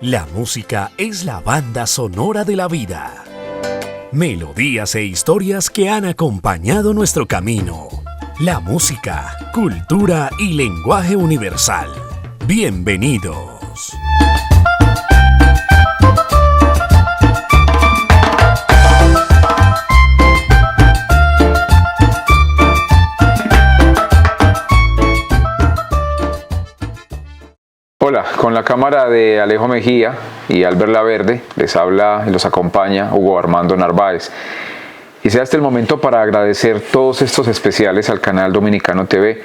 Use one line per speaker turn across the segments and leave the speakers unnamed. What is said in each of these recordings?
La música es la banda sonora de la vida. Melodías e historias que han acompañado nuestro camino. La música, cultura y lenguaje universal. Bienvenidos.
Hola, con la cámara de Alejo Mejía y Albert Laverde les habla y los acompaña Hugo Armando Narváez. Y sea este el momento para agradecer todos estos especiales al canal Dominicano TV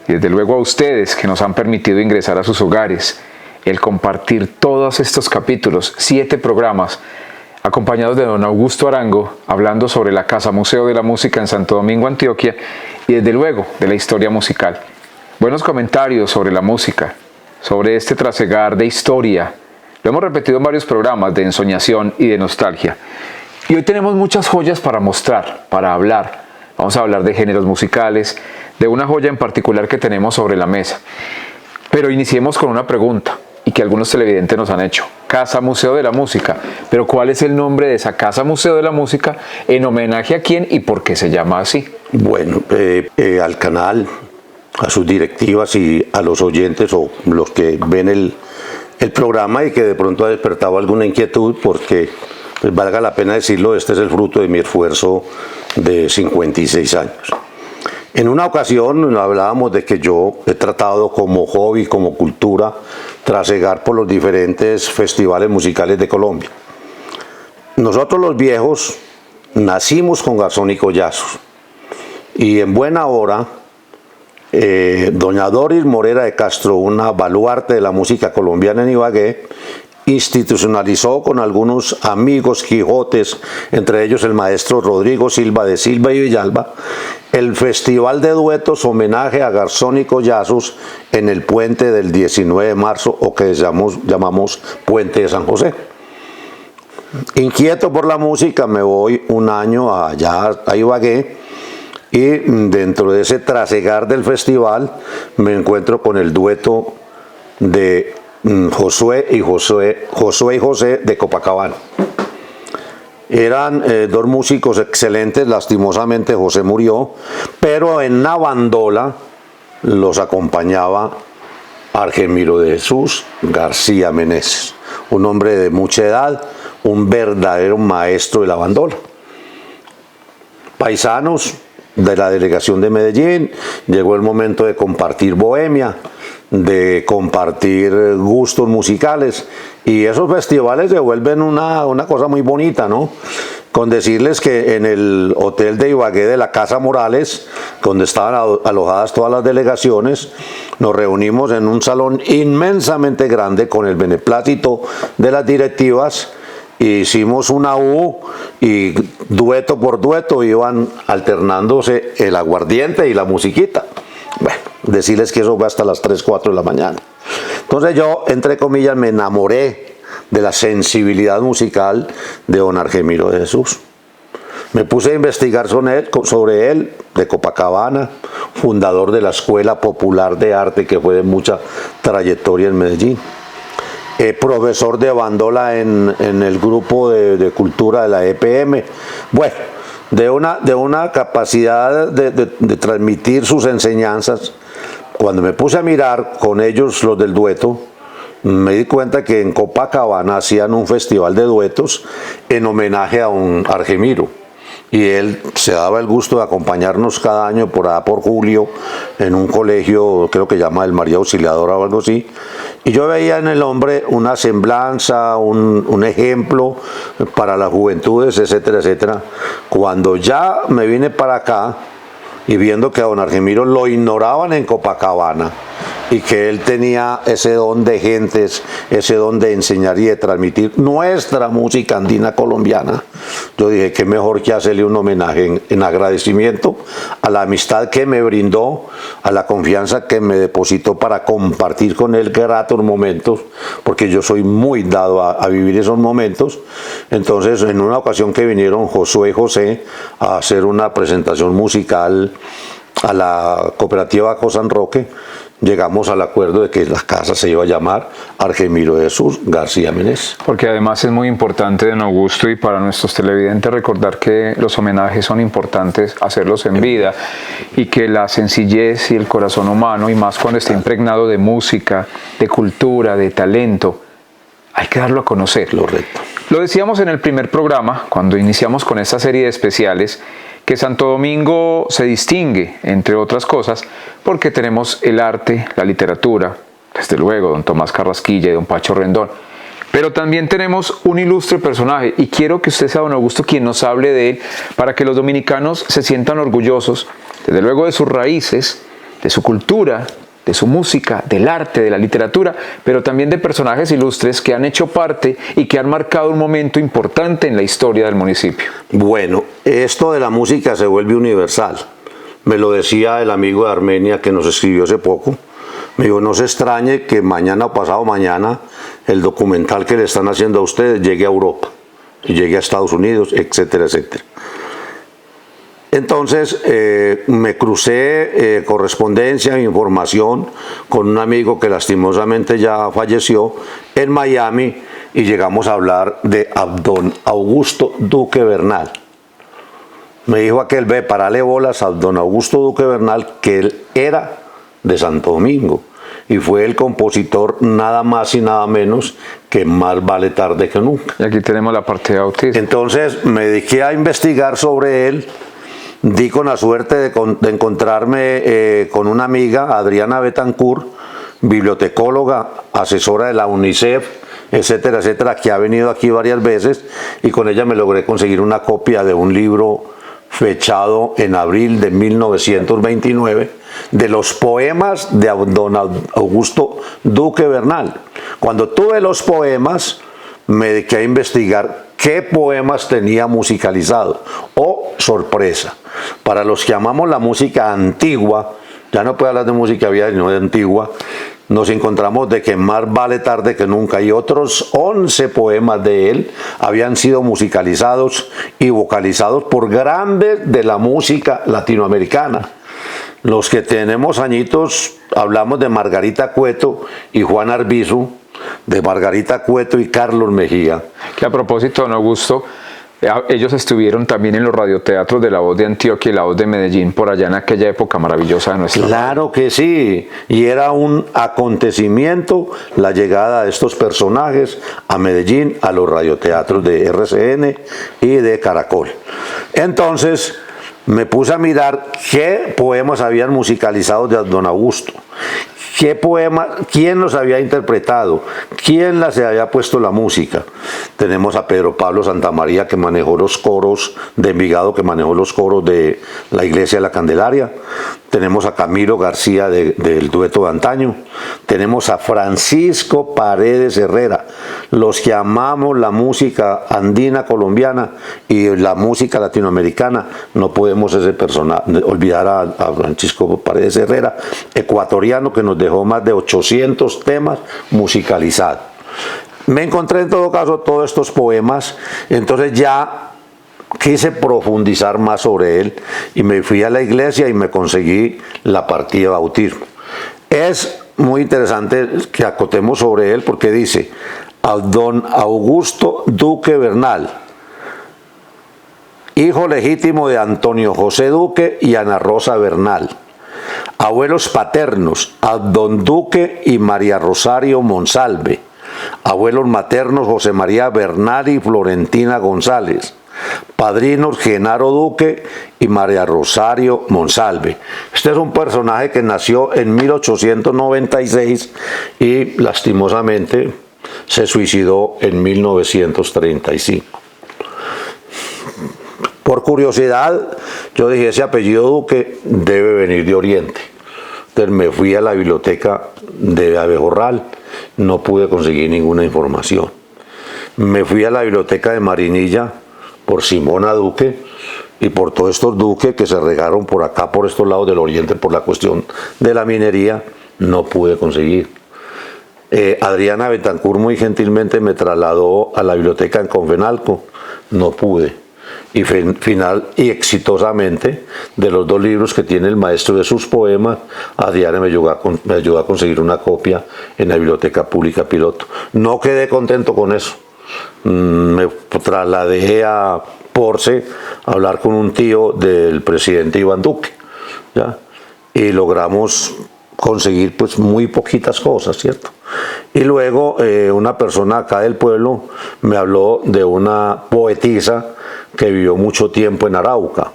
y desde luego a ustedes que nos han permitido ingresar a sus hogares, el compartir todos estos capítulos, 7 programas, acompañados de don Augusto Arango, hablando sobre la Casa Museo de la Música en Santo Domingo, Antioquia, y desde luego de la historia musical. Buenos comentarios sobre la música, sobre este trasegar de historia. Lo hemos repetido en varios programas de ensoñación y de nostalgia. Y hoy tenemos muchas joyas para mostrar, para hablar. Vamos a hablar de géneros musicales, de una joya en particular que tenemos sobre la mesa. Pero iniciemos con una pregunta, y que algunos televidentes nos han hecho. Casa Museo de la Música. Pero ¿cuál es el nombre de esa Casa Museo de la Música? ¿En homenaje a quién y por qué se llama así?
Bueno, al canal, a sus directivas y a los oyentes o los que ven el programa y que de pronto ha despertado alguna inquietud, porque pues, valga la pena decirlo, este es el fruto de mi esfuerzo de 56 años. En una ocasión hablábamos de que yo he tratado como hobby, como cultura, trasegar por los diferentes festivales musicales de Colombia. Nosotros los viejos nacimos con Garzón y Collazos y en buena hora doña Doris Morera de Castro, una baluarte de la música colombiana en Ibagué, institucionalizó con algunos amigos quijotes, entre ellos el maestro Rodrigo Silva de Silva y Villalba, el Festival de Duetos homenaje a Garzón y Collazos en el puente del 19 de marzo, o que llamamos Puente de San José. Inquieto por la música, me voy un año allá a Ibagué, y dentro de ese trasegar del festival me encuentro con el dueto de Josué y José de Copacabana. Eran dos músicos excelentes, lastimosamente José murió, pero en la bandola los acompañaba Argemiro de Jesús García Meneses, un hombre de mucha edad, un verdadero maestro de la bandola. Paisanos de la delegación de Medellín, llegó el momento de compartir bohemia, de compartir gustos musicales, y esos festivales se vuelven una cosa muy bonita, ¿no? Con decirles que en el hotel de Ibagué de la Casa Morales, donde estaban alojadas todas las delegaciones, nos reunimos en un salón inmensamente grande con el beneplácito de las directivas. Hicimos una U y dueto por dueto iban alternándose el aguardiente y la musiquita. Bueno, decirles que eso fue hasta las 3, 4 de la mañana. Entonces yo, entre comillas, me enamoré de la sensibilidad musical de don Argemiro de Jesús. Me puse a investigar sobre él, de Copacabana, fundador de la Escuela Popular de Arte, que fue de mucha trayectoria en Medellín. Profesor de bandola en el grupo de cultura de la EPM. Bueno, de una capacidad de transmitir sus enseñanzas. Cuando me puse a mirar con ellos, los del dueto, me di cuenta que en Copacabana hacían un festival de duetos en homenaje a un Argemiro. Y él se daba el gusto de acompañarnos cada año por julio en un colegio, creo que llama el María Auxiliadora o algo así. Y yo veía en el hombre una semblanza, un ejemplo para las juventudes, etcétera, etcétera. Cuando ya me vine para acá y viendo que a don Argemiro lo ignoraban en Copacabana y que él tenía ese don de gentes, ese don de enseñar y de transmitir nuestra música andina colombiana, yo dije que mejor que hacerle un homenaje en agradecimiento a la amistad que me brindó, a la confianza que me depositó para compartir con él gratos momentos, porque yo soy muy dado a vivir esos momentos. Entonces, en una ocasión que vinieron Josué y José a hacer una presentación musical a la cooperativa Cosan Roque, llegamos al acuerdo de que la casa se iba a llamar Argemiro Jesús García Meneses.
Porque además es muy importante, don Augusto, y para nuestros televidentes recordar que los homenajes son importantes hacerlos en vida y que la sencillez y el corazón humano, y más cuando está impregnado de música, de cultura, de talento, hay que darlo a conocer.
Correcto.
Lo decíamos en el primer programa, cuando iniciamos con esta serie de especiales, que Santo Domingo se distingue, entre otras cosas, porque tenemos el arte, la literatura, desde luego, don Tomás Carrasquilla y don Pacho Rendón, pero también tenemos un ilustre personaje, y quiero que usted sea, don Augusto, quien nos hable de él, para que los dominicanos se sientan orgullosos, desde luego, de sus raíces, de su cultura, de su música, del arte, de la literatura, pero también de personajes ilustres que han hecho parte y que han marcado un momento importante en la historia del municipio.
Bueno, esto de la música se vuelve universal. Me lo decía el amigo de Armenia que nos escribió hace poco. Me dijo, no se extrañe que mañana o pasado mañana el documental que le están haciendo a ustedes llegue a Europa, y llegue a Estados Unidos, etcétera, etcétera. Entonces me crucé correspondencia e información con un amigo que lastimosamente ya falleció en Miami, y llegamos a hablar de don Augusto Duque Bernal. Me dijo aquel, ve, parale bolas a don Augusto Duque Bernal, que él era de Santo Domingo y fue el compositor nada más y nada menos que Más vale tarde que nunca.
Y aquí tenemos la parte de autismo.
Entonces me dediqué a investigar sobre él. Di con la suerte de encontrarme con una amiga, Adriana Betancourt, bibliotecóloga, asesora de la UNICEF, etcétera, etcétera, que ha venido aquí varias veces, y con ella me logré conseguir una copia de un libro fechado en abril de 1929, de los poemas de don Augusto Duque Bernal. Cuando tuve los poemas, me dediqué a investigar qué poemas tenía musicalizado. ¡Oh, sorpresa! Para los que amamos la música antigua, ya no puedo hablar de música vieja, sino de antigua, nos encontramos de que Más vale tarde que nunca y otros 11 poemas de él habían sido musicalizados y vocalizados por grandes de la música latinoamericana. Los que tenemos añitos hablamos de Margarita Cueto y Juan Arbizu, de Margarita Cueto y Carlos Mejía.
Que a propósito, don Augusto, ellos estuvieron también en los radioteatros de La Voz de Antioquia y La Voz de Medellín, por allá en aquella época maravillosa de nuestra.
Claro que sí, y era un acontecimiento la llegada de estos personajes a Medellín, a los radioteatros de RCN y de Caracol. Entonces me puse a mirar qué poemas habían musicalizado de don Augusto. ¿Qué poema? ¿Quién los había interpretado? ¿Quién les había puesto la música? Tenemos a Pedro Pablo Santamaría, que manejó los coros de Envigado, que manejó los coros de la Iglesia de la Candelaria. Tenemos a Camilo García del dueto de antaño. Tenemos a Francisco Paredes Herrera. Los que amamos la música andina colombiana y la música latinoamericana, no podemos olvidar a Francisco Paredes Herrera, ecuatoriano, que nos dejó más de 800 temas musicalizados. Me encontré en todo caso todos estos poemas, entonces ya quise profundizar más sobre él y me fui a la iglesia y me conseguí la partida de bautismo. Es muy interesante que acotemos sobre él porque dice: a don Augusto Duque Bernal, hijo legítimo de Antonio José Duque y Ana Rosa Bernal. Abuelos paternos, a don Duque y María Rosario Monsalve. Abuelos maternos, José María Bernal y Florentina González. Padrinos, Genaro Duque y María Rosario Monsalve. Este es un personaje que nació en 1896 y lastimosamente se suicidó en 1935. Por curiosidad, yo dije, ese apellido Duque debe venir de Oriente. Entonces me fui a la biblioteca de Abejorral, no pude conseguir ninguna información. Me fui a la biblioteca de Marinilla por Simona Duque y por todos estos duques que se regaron por acá, por estos lados del Oriente, por la cuestión de la minería, no pude conseguir. Adriana Betancourt muy gentilmente me trasladó a la biblioteca en Confenalco, no pude. y final y exitosamente de los 2 libros que tiene el maestro de sus poemas. A diario me ayudó a conseguir una copia en la Biblioteca Pública Piloto. No quedé contento con eso. Me trasladé a Porce a hablar con un tío del presidente Iván Duque, ¿ya? Y logramos conseguir pues muy poquitas cosas, ¿cierto? Y luego una persona acá del pueblo me habló de una poetisa que vivió mucho tiempo en Arauca,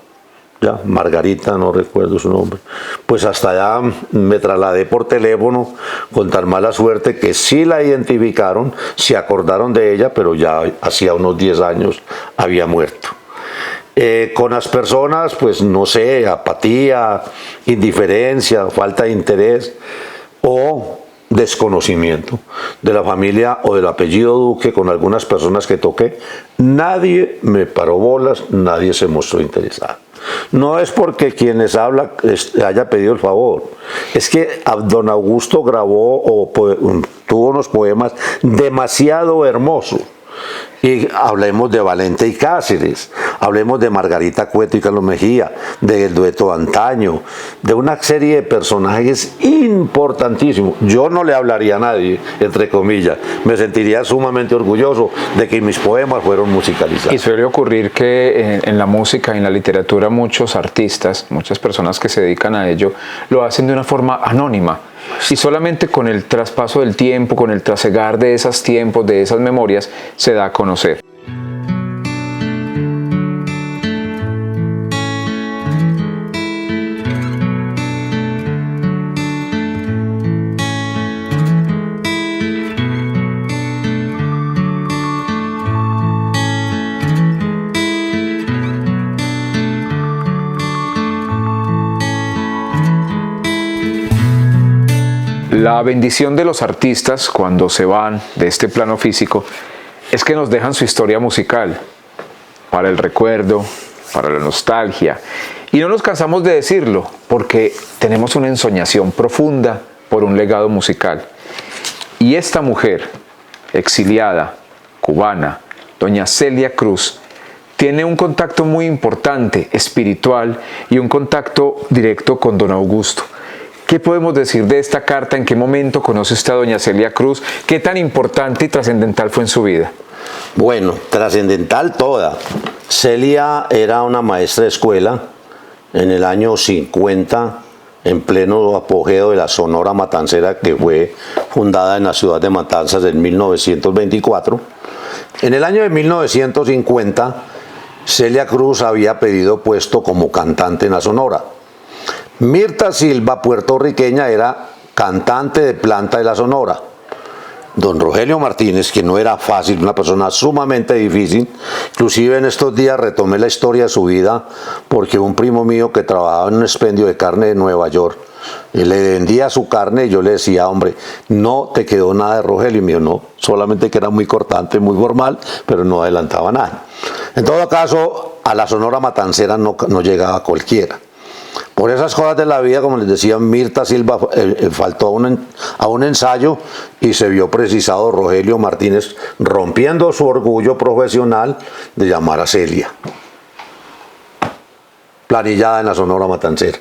ya, Margarita, no recuerdo su nombre. Pues hasta allá me trasladé por teléfono con tan mala suerte que sí la identificaron, se acordaron de ella, pero ya hacía unos 10 años había muerto. Con las personas, pues no sé, apatía, indiferencia, falta de interés o desconocimiento de la familia o del apellido Duque con algunas personas que toqué. Nadie me paró bolas, nadie se mostró interesado. No es porque quien les habla haya pedido el favor, es que don Augusto grabó o tuvo unos poemas demasiado hermosos. Y hablemos de Valente y Cáceres, hablemos de Margarita Cueto y Carlos Mejía, del dueto de antaño, de una serie de personajes importantísimos. Yo no le hablaría a nadie, entre comillas, me sentiría sumamente orgulloso de que mis poemas fueron musicalizados.
Y suele ocurrir que en la música y en la literatura muchos artistas, muchas personas que se dedican a ello, lo hacen de una forma anónima. Y solamente con el traspaso del tiempo, con el trasegar de esos tiempos, de esas memorias, se da a conocer. La bendición de los artistas cuando se van de este plano físico es que nos dejan su historia musical para el recuerdo, para la nostalgia. Y no nos cansamos de decirlo porque tenemos una ensoñación profunda por un legado musical. Y esta mujer, exiliada, cubana, doña Celia Cruz, tiene un contacto muy importante, espiritual, y un contacto directo con don Augusto. ¿Qué podemos decir de esta carta? ¿En qué momento conoce usted a doña Celia Cruz? ¿Qué tan importante y trascendental fue en su vida?
Bueno, trascendental toda. Celia era una maestra de escuela en el año 50, en pleno apogeo de la Sonora Matancera, que fue fundada en la ciudad de Matanzas en 1924. En el año de 1950, Celia Cruz había pedido puesto como cantante en la Sonora. Mirta Silva, puertorriqueña, era cantante de planta de la Sonora. Don Rogelio Martínez, que no era fácil, una persona sumamente difícil, inclusive en estos días retomé la historia de su vida porque un primo mío que trabajaba en un expendio de carne de Nueva York, le vendía su carne y yo le decía, hombre, no te quedó nada de Rogelio, y me dijo, no, solamente que era muy cortante, muy formal, pero no adelantaba nada. En todo caso, a la Sonora Matancera no llegaba cualquiera. Por esas cosas de la vida, como les decía, Mirta Silva faltó a un ensayo y se vio precisado Rogelio Martínez rompiendo su orgullo profesional de llamar a Celia, planillada en la Sonora Matancera.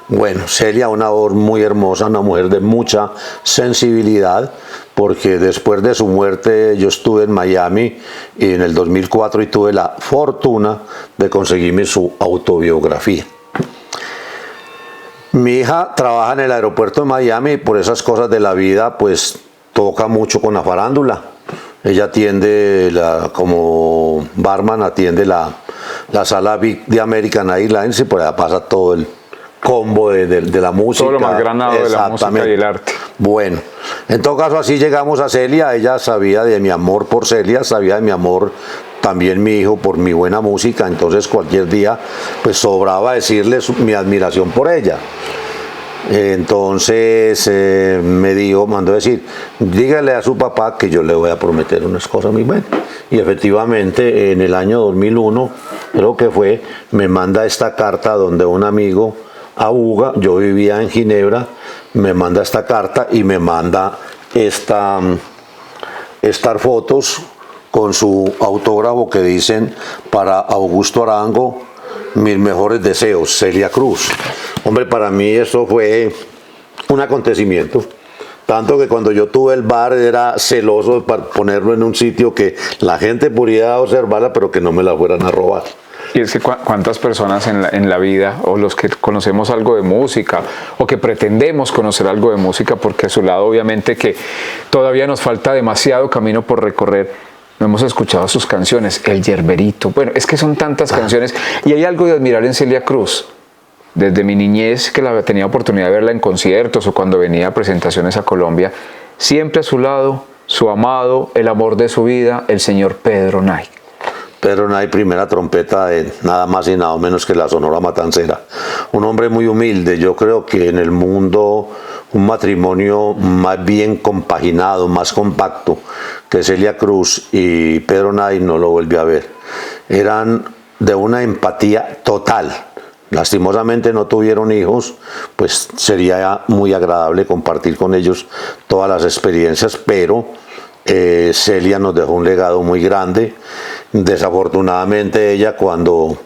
Bueno, Celia, una voz muy hermosa, una mujer de mucha sensibilidad, porque después de su muerte yo estuve en Miami y en el 2004 y tuve la fortuna de conseguirme su autobiografía. Mi hija trabaja en el aeropuerto de Miami y por esas cosas de la vida pues toca mucho con la farándula. Ella atiende, como barman, atiende la sala VIP de American Airlines y por allá pasa todo el combo de la música.
Todo lo más granado de la música y el arte.
Bueno, en todo caso así llegamos a Celia. Ella sabía de mi amor por Celia, sabía de mi amor también mi hijo por mi buena música, entonces cualquier día pues sobraba decirle mi admiración por ella. Entonces mandó decir, dígale a su papá que yo le voy a prometer unas cosas muy buenas. Y efectivamente en el año 2001, creo que fue, me manda esta carta donde un amigo, Auga, yo vivía en Ginebra, me manda esta carta y me manda estas fotos con su autógrafo que dicen para Augusto Arango, mis mejores deseos, Celia Cruz. Hombre, para mí eso fue un acontecimiento. Tanto que cuando yo tuve el bar era celoso para ponerlo en un sitio que la gente pudiera observarla, pero que no me la fueran a robar.
Y es que cuántas personas en la vida, o los que conocemos algo de música, o que pretendemos conocer algo de música, porque a su lado obviamente que todavía nos falta demasiado camino por recorrer, no hemos escuchado sus canciones, El Yerberito. Bueno, es que son tantas canciones, y hay algo de admirar en Celia Cruz. Desde mi niñez, que tenía oportunidad de verla en conciertos o cuando venía a presentaciones a Colombia, siempre a su lado, su amado, el amor de su vida, el señor Pedro Nay.
Pedro Nay, primera trompeta de nada más y nada menos que la Sonora Matancera. Un hombre muy humilde. Yo creo que en el mundo un matrimonio más bien compaginado, más compacto que Celia Cruz y Pedro Nay no lo volví a ver. Eran de una empatía total. Lastimosamente no tuvieron hijos, pues sería muy agradable compartir con ellos todas las experiencias, pero Celia nos dejó un legado muy grande. Desafortunadamente ella cuando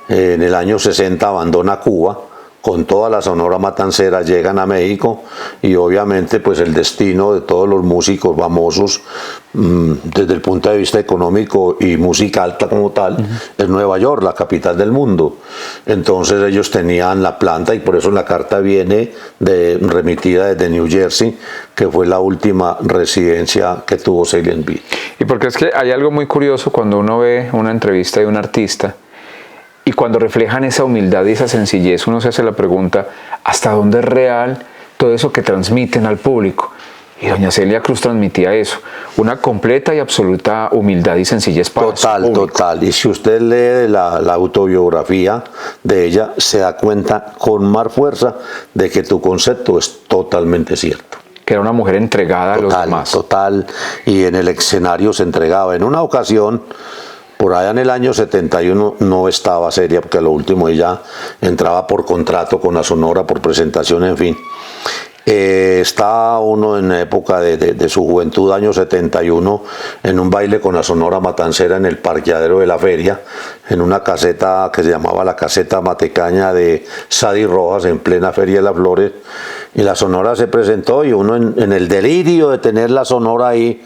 en el año 60 abandona Cuba, con toda la Sonora Matancera llegan a México y obviamente pues el destino de todos los músicos famosos desde el punto de vista económico y musical como tal es Nueva York, la capital del mundo. Entonces ellos tenían la planta y por eso la carta viene remitida desde New Jersey, que fue la última residencia que tuvo Celia en vida.
Y porque es que hay algo muy curioso cuando uno ve una entrevista de un artista y cuando reflejan esa humildad y esa sencillez, uno se hace la pregunta, ¿hasta dónde es real todo eso que transmiten al público? Y doña Celia Cruz transmitía eso, una completa y absoluta humildad y sencillez para su público.
Total. Y si usted lee la autobiografía de ella, se da cuenta con más fuerza de que tu concepto es totalmente cierto.
Que era una mujer entregada a los demás.
Total, y en el escenario se entregaba. En una ocasión, por allá en el año 71 no estaba Celia, porque a lo último ella entraba por contrato con la Sonora, por presentación, en fin. Estaba uno en época de su juventud, año 71, en un baile con la Sonora Matancera en el parqueadero de la feria, en una caseta que se llamaba la caseta Matecaña de Sadi Rojas, en plena Feria de las Flores, y la Sonora se presentó y uno en el delirio de tener la Sonora ahí,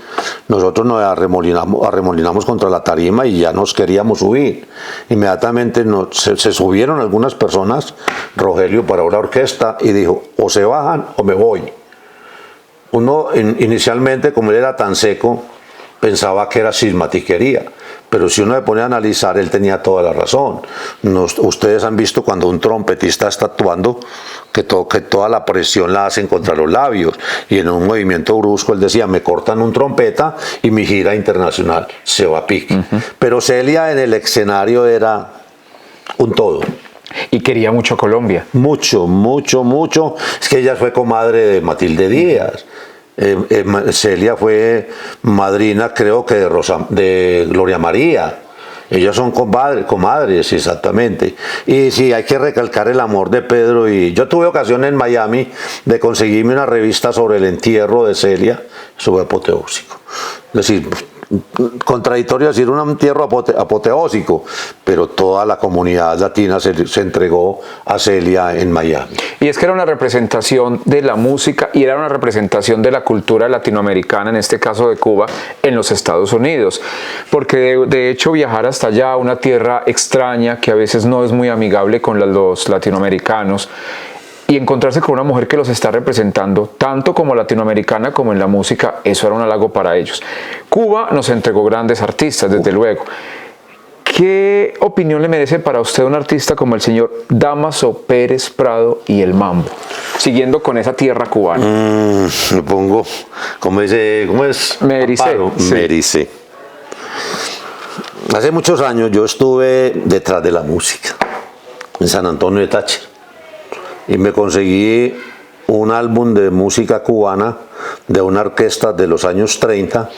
nosotros nos arremolinamos contra la tarima y ya nos queríamos subir. Inmediatamente se subieron algunas personas, Rogelio para una orquesta, y dijo, o se bajan o me voy. Uno inicialmente, como él era tan seco, pensaba que era cismatiquería, pero si uno se pone a analizar, él tenía toda la razón. Ustedes han visto cuando un trompetista está actuando que toda la presión la hacen contra los labios, y en un movimiento brusco él decía, me cortan un trompeta y mi gira internacional se va a pique. Pero Celia en el escenario era un todo.
Y quería mucho a Colombia.
Mucho. Es que ella fue comadre de Matilde Díaz. Celia fue madrina, creo que de Gloria María. Ellos son comadres, exactamente. Y sí, hay que recalcar el amor de Pedro. Y yo tuve ocasión en Miami de conseguirme una revista sobre el entierro de Celia. Eso fue apoteósico. Es decir, contradictorio decir un entierro apoteósico, pero toda la comunidad latina se entregó a Celia en Miami.
Y es que era una representación de la música y era una representación de la cultura latinoamericana, en este caso de Cuba, en los Estados Unidos, porque de hecho viajar hasta allá, una tierra extraña que a veces no es muy amigable con los latinoamericanos, y encontrarse con una mujer que los está representando, tanto como latinoamericana como en la música, eso era un halago para ellos. Cuba nos entregó grandes artistas, desde luego. ¿Qué opinión le merece para usted un artista como el señor Dámaso Pérez Prado y el Mambo? Siguiendo con esa tierra cubana.
Me pongo, ¿cómo es?
Me ericé.
Sí. Me ericé. Hace muchos años yo estuve detrás de la música, en San Antonio de Táchira. Y me conseguí un álbum de música cubana de una orquesta de los años 30,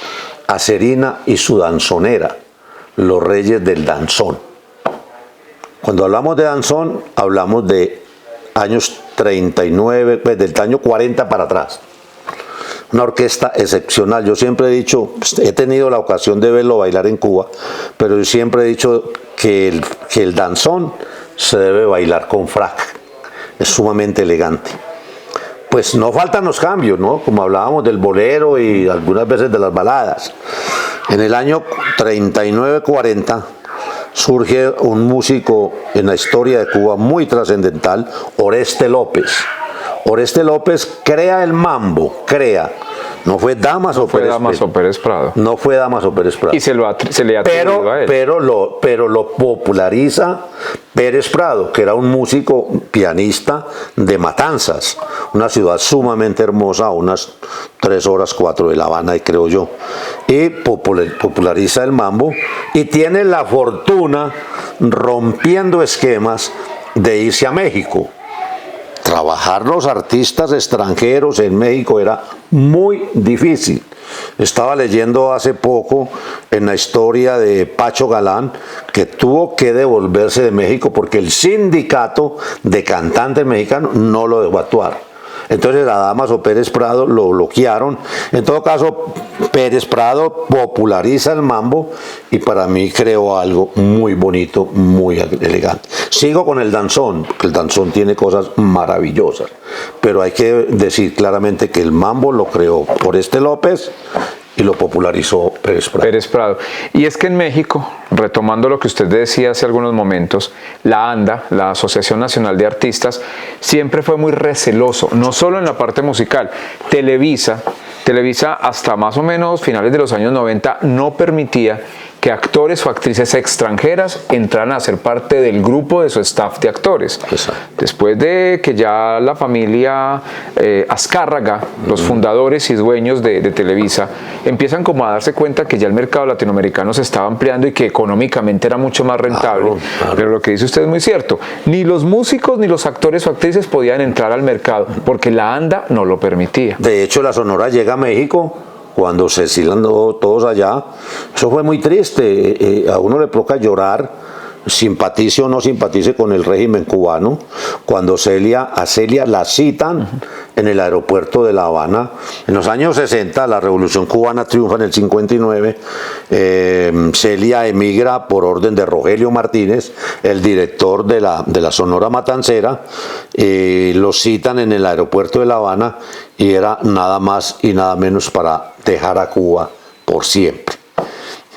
Acerina y su danzonera, los reyes del danzón. Cuando hablamos de danzón, hablamos de años 39, pues del año 40 para atrás. una orquesta excepcional. Yo siempre he dicho, he tenido la ocasión de verlo bailar en Cuba, pero yo siempre he dicho que el danzón se debe bailar con frac, es sumamente elegante. Pues no faltan los cambios, ¿no? Como hablábamos del bolero y algunas veces de las baladas. En el año 39-40 surge un músico en la historia de Cuba muy trascendental, Oreste López. Oreste López crea el mambo, no fue Damaso
Pérez Prado.
No fue Damaso Pérez Prado.
Y se le atribuye a él.
Pero lo populariza Pérez Prado, que era un músico pianista de Matanzas, una ciudad sumamente hermosa, a unas 3 horas, 4 de La Habana, y creo yo. Y populariza el mambo y tiene la fortuna, rompiendo esquemas, de irse a México. Trabajar los artistas extranjeros en México era muy difícil. Estaba leyendo hace poco en la historia de Pacho Galán, que tuvo que devolverse de México porque el sindicato de cantantes mexicanos no lo dejó actuar. Entonces a Damaso Pérez Prado lo bloquearon. En todo caso, Pérez Prado populariza el mambo y para mí creó algo muy bonito, muy elegante. Sigo con el danzón, porque el danzón tiene cosas maravillosas, pero hay que decir claramente que el mambo lo creó Oreste López y lo popularizó Pérez Prado.
Y es que en México, retomando lo que usted decía hace algunos momentos, la ANDA, la Asociación Nacional de Artistas, siempre fue muy receloso, no solo en la parte musical. Televisa hasta más o menos finales de los años 90 no permitía que actores o actrices extranjeras entraran a ser parte del grupo de su staff de actores.
Exacto.
Después de que ya la familia Azcárraga, los fundadores y dueños de Televisa, empiezan como a darse cuenta que ya el mercado latinoamericano se estaba ampliando y que económicamente era mucho más rentable. Claro. Pero lo que dice usted es muy cierto. Ni los músicos ni los actores o actrices podían entrar al mercado porque la ANDA no lo permitía.
De hecho, la Sonora llega a México cuando se exilan todos allá. Eso fue muy triste. A uno le provoca llorar, simpatice o no simpatice con el régimen cubano, cuando a Celia la citan en el aeropuerto de La Habana. En los años 60, la Revolución Cubana triunfa en el 59, Celia emigra por orden de Rogelio Martínez, el director de la Sonora Matancera, lo citan en el aeropuerto de La Habana y era nada más y nada menos para dejar a Cuba por siempre.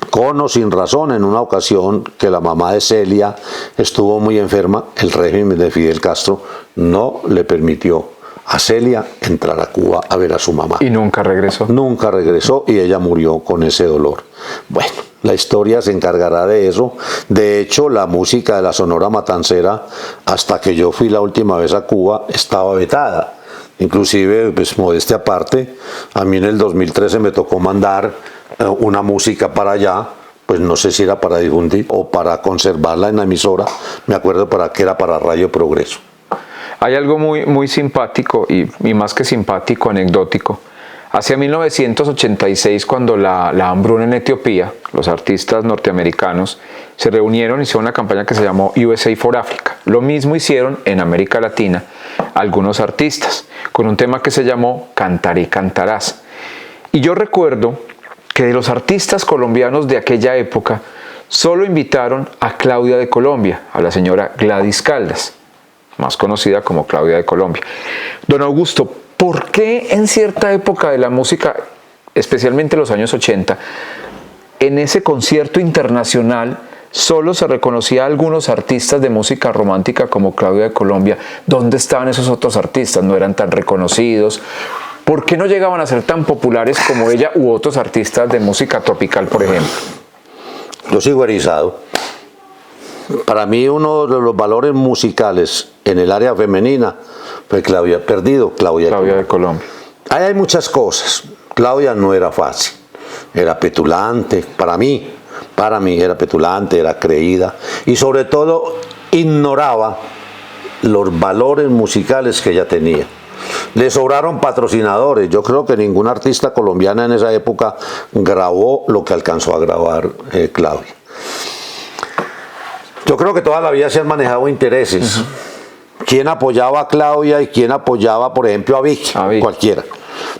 Con o sin razón, en una ocasión que la mamá de Celia estuvo muy enferma, el régimen de Fidel Castro no le permitió a Celia entrar a Cuba a ver a su mamá.
¿Y nunca regresó?
Nunca regresó y ella murió con ese dolor. Bueno, la historia se encargará de eso. De hecho, la música de la Sonora Matancera, hasta que yo fui la última vez a Cuba, estaba vetada. Inclusive, pues modestia aparte, a mí en el 2013 me tocó mandar una música para allá, pues no sé si era para difundir o para conservarla en la emisora, me acuerdo que era para Radio Progreso.
Hay algo muy, muy simpático y más que simpático, anecdótico. Hacia 1986, cuando la hambruna en Etiopía, los artistas norteamericanos se reunieron y hicieron una campaña que se llamó USA for Africa. Lo mismo hicieron en América Latina algunos artistas, con un tema que se llamó Cantaré, cantarás. Y yo recuerdo que de los artistas colombianos de aquella época, solo invitaron a Claudia de Colombia, a la señora Gladys Caldas, más conocida como Claudia de Colombia. Don Augusto, ¿por qué en cierta época de la música, especialmente en los años 80, en ese concierto internacional solo se reconocía a algunos artistas de música romántica como Claudia de Colombia? ¿Dónde estaban esos otros artistas? ¿No eran tan reconocidos? ¿Por qué no llegaban a ser tan populares como ella u otros artistas de música tropical, por ejemplo?
Yo sigo erizado. Para mí uno de los valores musicales en el área femenina fue Claudia de Colombia. Ahí hay muchas cosas. Claudia no era fácil, era petulante, para mí era petulante, era creída y sobre todo ignoraba los valores musicales que ella tenía. Le sobraron patrocinadores. Yo creo que ninguna artista colombiana en esa época grabó lo que alcanzó a grabar Claudia. Yo creo que toda la vida se han manejado intereses. ¿Quién apoyaba a Claudia y quién apoyaba, por ejemplo, a Vicky? Cualquiera.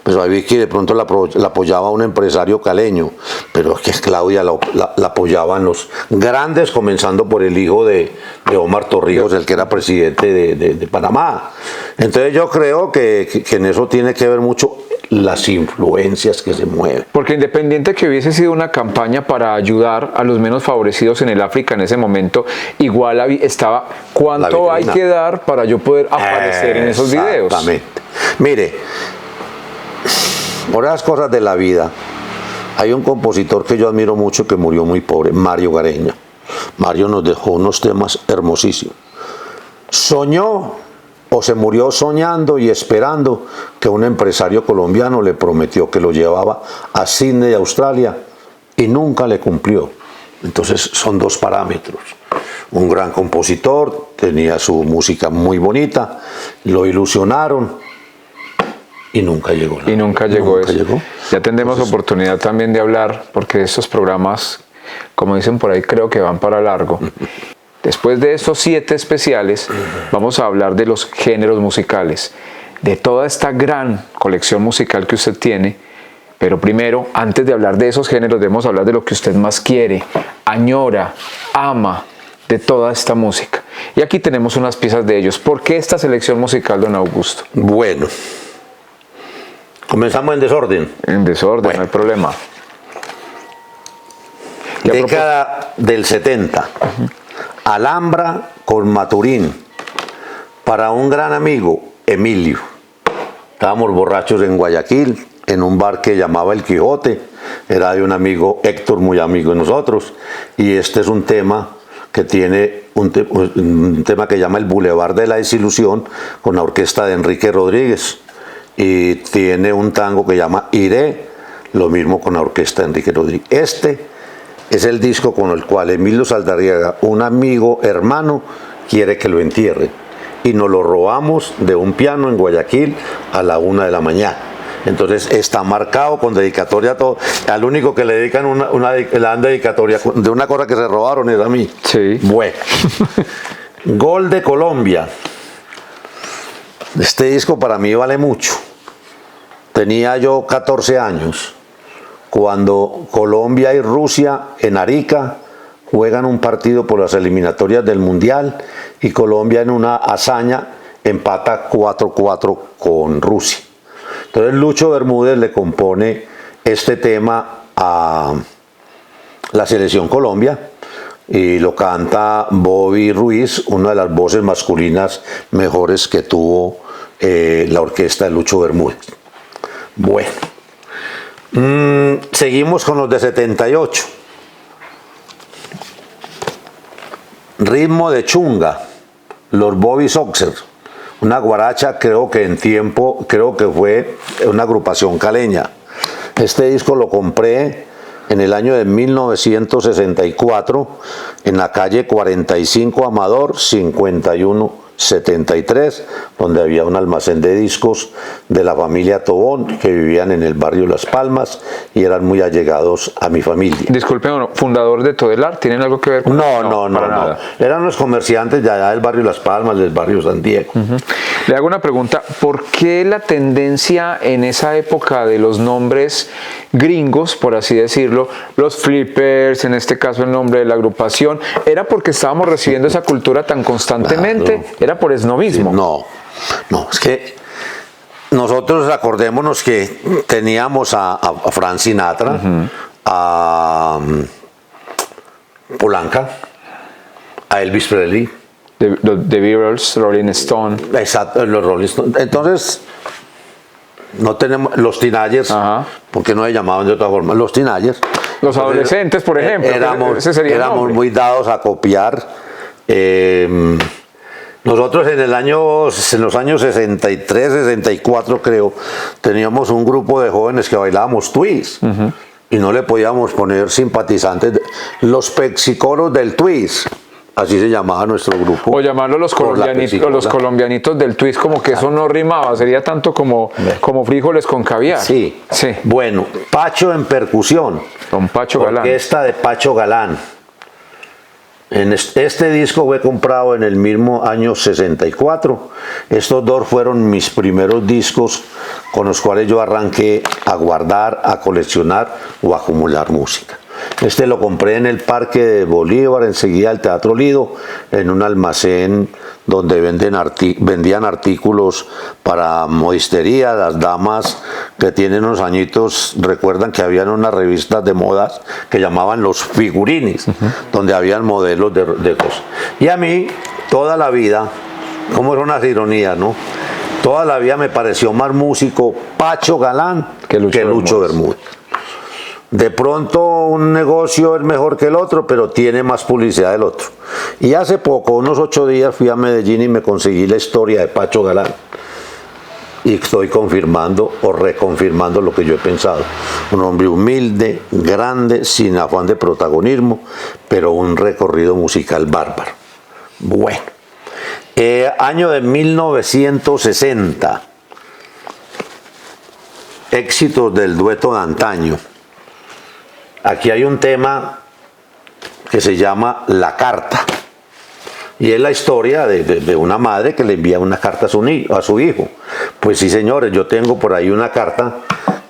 pues a Vicky de pronto la apoyaba un empresario caleño, pero es que Claudia la apoyaban los grandes, comenzando por el hijo de Omar Torrijos, el que era presidente de Panamá. Entonces yo creo que en eso tiene que ver mucho las influencias que se mueven.
Porque independiente que hubiese sido una campaña para ayudar a los menos favorecidos en el África en ese momento, igual estaba cuánto hay que dar para yo poder aparecer en esos videos.
Exactamente. Mire, por las cosas de la vida, hay un compositor que yo admiro mucho que murió muy pobre, Mario Gareña. Mario nos dejó unos temas hermosísimos. Soñó o se murió soñando y esperando que un empresario colombiano le prometió que lo llevaba a Sydney, Australia, y nunca le cumplió. Entonces son dos parámetros. Un gran compositor, tenía su música muy bonita, lo ilusionaron y nunca llegó.
Y nunca llegó eso. Ya tendremos oportunidad también de hablar, porque estos programas, como dicen por ahí, creo que van para largo. Después de estos 7 especiales, vamos a hablar de los géneros musicales, de toda esta gran colección musical que usted tiene. Pero primero, antes de hablar de esos géneros, debemos hablar de lo que usted más quiere, añora, ama de toda esta música. Y aquí tenemos unas piezas de ellos. ¿Por qué esta selección musical, don Augusto?
Bueno, comenzamos en desorden.
En desorden, bueno. No hay problema.
Década del 70. Alhambra con Maturín, para un gran amigo, Emilio. Estábamos borrachos en Guayaquil, en un bar que llamaba El Quijote, era de un amigo Héctor, muy amigo de nosotros, y este es un tema que tiene un tema que llama El Boulevard de la Desilusión, con la orquesta de Enrique Rodríguez, y tiene un tango que llama Iré, lo mismo con la orquesta de Enrique Rodríguez. Este es el disco con el cual Emilio Saldarriaga, un amigo hermano, quiere que lo entierre. Y nos lo robamos de un piano en Guayaquil a la 1 de la mañana. Entonces está marcado con dedicatoria a todo. Al único que le dedican la dedicatoria de una cosa que se robaron es a mí.
Sí.
Bueno. Gol de Colombia. Este disco para mí vale mucho. Tenía yo 14 años. Cuando Colombia y Rusia en Arica juegan un partido por las eliminatorias del Mundial y Colombia en una hazaña empata 4-4 con Rusia. Entonces Lucho Bermúdez le compone este tema a la selección Colombia y lo canta Bobby Ruiz, una de las voces masculinas mejores que tuvo la orquesta de Lucho Bermúdez. Bueno. Seguimos con los de 78. Ritmo de Chunga, los Bobby Soxers, una guaracha, creo que fue una agrupación caleña. Este disco lo compré en el año de 1964 en la calle 45 Amador 5173, donde había un almacén de discos de la familia Tobón que vivían en el barrio Las Palmas y eran muy allegados a mi familia.
Disculpe, fundador de Todelar, ¿tienen algo que ver con
eso? No. Eran los comerciantes de allá del barrio Las Palmas, del barrio San Diego.
Le hago una pregunta, ¿por qué la tendencia en esa época de los nombres gringos, por así decirlo, los Flippers, en este caso el nombre de la agrupación, era porque estábamos recibiendo esa cultura tan constantemente? Claro. ¿Era por esnovismo?
Sí, no, es que nosotros acordémonos que teníamos a Frank Sinatra, a Polanca, a Elvis Presley,
The Beatles, Rolling Stone.
Exacto, los Rolling Stone. Entonces, no tenemos los teenagers, porque no se llamaban de otra forma, los teenagers.
Los adolescentes, por ejemplo.
Éramos muy dados a copiar. Nosotros en los años 63, 64 creo, teníamos un grupo de jóvenes que bailábamos twist y no le podíamos poner simpatizantes, los pexicoros del twist. Así se llamaba nuestro grupo.
O llamarlo los colombianitos del twist, como que eso no rimaba, sería tanto como frijoles con caviar.
Sí. Bueno, Pacho en percusión.
Don Pacho Galán.
Orquesta de Pacho Galán. Este disco fue comprado en el mismo año 64. Estos dos fueron mis primeros discos con los cuales yo arranqué a guardar, a coleccionar o a acumular música. Este lo compré en el Parque de Bolívar, enseguida del Teatro Lido, en un almacén donde vendían artículos para modistería. Las damas que tienen unos añitos recuerdan que habían unas revistas de modas que llamaban Los Figurines, donde habían modelos de cosas. Y a mí, toda la vida, como son unas ironías, ¿no? Toda la vida me pareció más músico Pacho Galán que Lucho Bermúdez. De pronto un negocio es mejor que el otro, pero tiene más publicidad del otro. Y hace poco, unos 8 días, fui a Medellín y me conseguí la historia de Pacho Galán. Y estoy confirmando o reconfirmando lo que yo he pensado. Un hombre humilde, grande, sin afán de protagonismo, pero un recorrido musical bárbaro. Bueno, año de 1960. Éxitos del dueto de antaño. Aquí hay un tema que se llama La Carta. Y es la historia de una madre que le envía una carta a su hijo. Pues sí, señores, yo tengo por ahí una carta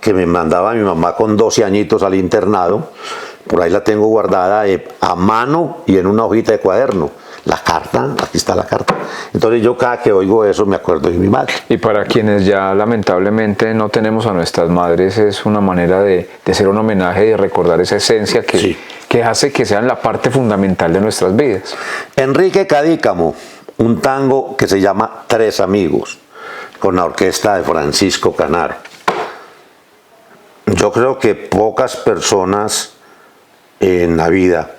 que me mandaba mi mamá con 12 añitos al internado. Por ahí la tengo guardada a mano y en una hojita de cuaderno. La carta, aquí está la carta. Entonces yo cada que oigo eso me acuerdo de mi madre.
Y para quienes ya lamentablemente no tenemos a nuestras madres, es una manera de hacer un homenaje y de recordar esa esencia que hace que sean la parte fundamental de nuestras vidas.
Enrique Cadícamo, un tango que se llama Tres Amigos, con la orquesta de Francisco Canaro. Yo creo que pocas personas en la vida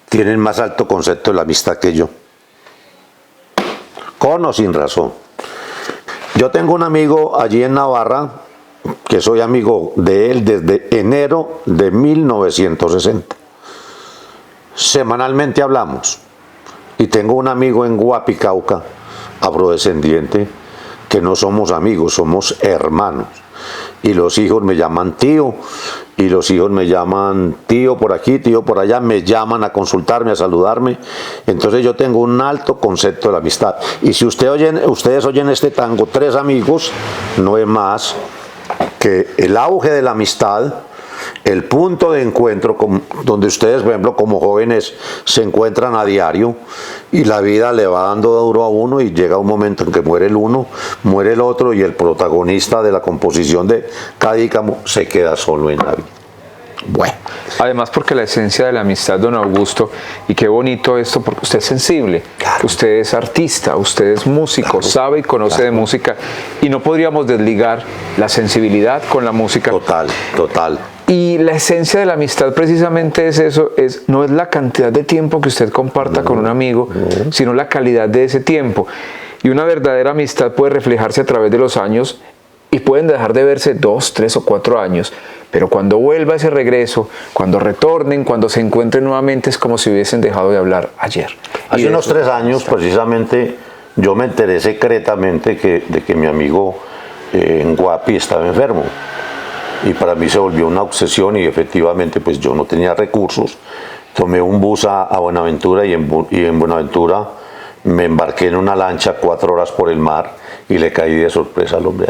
tienen más alto concepto de la amistad que yo, con o sin razón. Yo tengo un amigo allí en Navarra, que soy amigo de él desde enero de 1960. Semanalmente hablamos. Y tengo un amigo en Guapi, Cauca, afrodescendiente, que no somos amigos, somos hermanos. Y los hijos me llaman tío, y los hijos me llaman tío por aquí, tío por allá, me llaman a consultarme, a saludarme. Entonces yo tengo un alto concepto de la amistad. Y si ustedes oyen este tango, Tres Amigos, no es más que el auge de la amistad, el punto de encuentro donde ustedes, por ejemplo, como jóvenes se encuentran a diario y la vida le va dando duro a uno y llega un momento en que muere el uno, muere el otro y el protagonista de la composición de Cadícamo se queda solo en la vida. Bueno.
Además porque la esencia de la amistad, don Augusto, y qué bonito esto, porque usted es sensible, claro. Usted es artista, usted es músico, claro. Sabe y conoce de música, y no podríamos desligar la sensibilidad con la música.
Total.
Y la esencia de la amistad precisamente es eso, no es la cantidad de tiempo que usted comparta con un amigo, sino la calidad de ese tiempo. Y una verdadera amistad puede reflejarse a través de los años y pueden dejar de verse 2, 3 o 4 años, pero cuando vuelva ese regreso, cuando retornen, cuando se encuentren nuevamente, es como si hubiesen dejado de hablar ayer.
Hace unos 3 años, precisamente, yo me enteré secretamente de que mi amigo en Guapi estaba enfermo. Y para mí se volvió una obsesión y efectivamente pues yo no tenía recursos. Tomé un bus a Buenaventura y en Buenaventura me embarqué en una lancha 4 horas por el mar y le caí de sorpresa al hombre.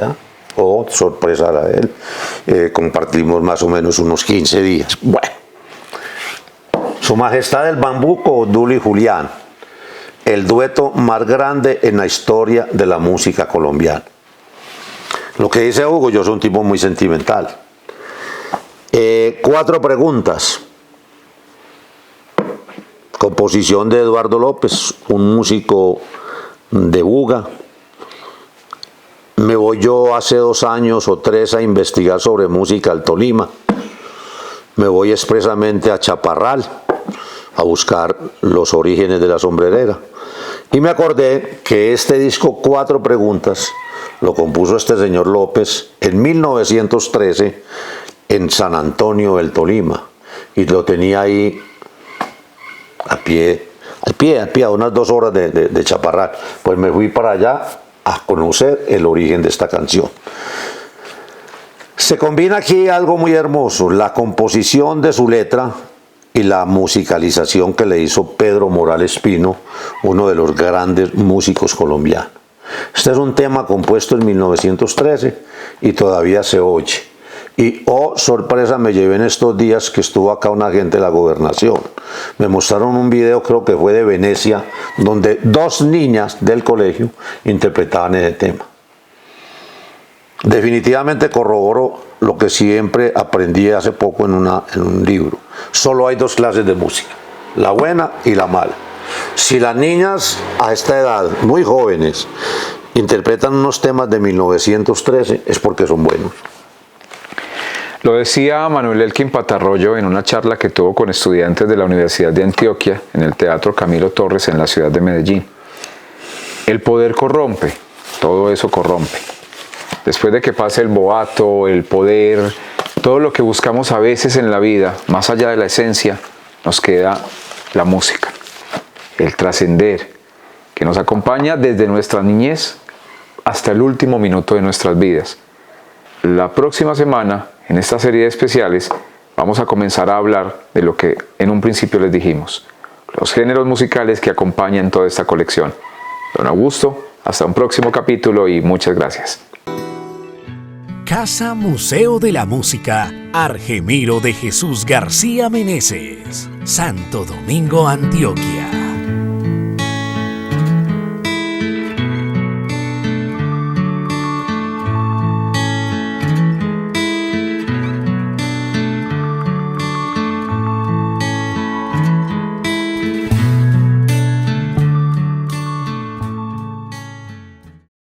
Oh, sorpresa era él. Compartimos más o menos unos 15 días. Bueno. Su Majestad el Bambuco, Dully y Julián, el dueto más grande en la historia de la música colombiana. Lo que dice Hugo, yo soy un tipo muy sentimental. 4 preguntas. Composición de Eduardo López, un músico de Buga. Me voy yo hace 2 años o 3 a investigar sobre música al Tolima. Me voy expresamente a Chaparral a buscar los orígenes de la sombrerera. Y me acordé que este disco 4 preguntas lo compuso este señor López en 1913 en San Antonio del Tolima. Y lo tenía ahí a pie, a unas 2 horas de Chaparral. Pues me fui para allá a conocer el origen de esta canción. Se combina aquí algo muy hermoso, la composición de su letra y la musicalización que le hizo Pedro Morales Pino, uno de los grandes músicos colombianos. Este es un tema compuesto en 1913 y todavía se oye. Y oh, sorpresa, me llevé en estos días que estuvo acá un agente de la gobernación. Me mostraron un video, creo que fue de Venecia, donde 2 niñas del colegio interpretaban ese tema. Definitivamente corroboro lo que siempre aprendí hace poco en un libro. Solo hay 2 clases de música, la buena y la mala. Si las niñas a esta edad, muy jóvenes, interpretan unos temas de 1913, es porque son buenos.
Lo decía Manuel Elkin Patarroyo en una charla que tuvo con estudiantes de la Universidad de Antioquia en el Teatro Camilo Torres en la ciudad de Medellín. El poder corrompe, todo eso corrompe. Después de que pase el boato, el poder, todo lo que buscamos a veces en la vida, más allá de la esencia, nos queda la música, el trascender, que nos acompaña desde nuestra niñez hasta el último minuto de nuestras vidas. La próxima semana, en esta serie de especiales, vamos a comenzar a hablar de lo que en un principio les dijimos, los géneros musicales que acompañan toda esta colección. Don Augusto, hasta un próximo capítulo y muchas gracias.
Casa Museo de la Música Argemiro de Jesús García Meneses, Santo Domingo, Antioquia.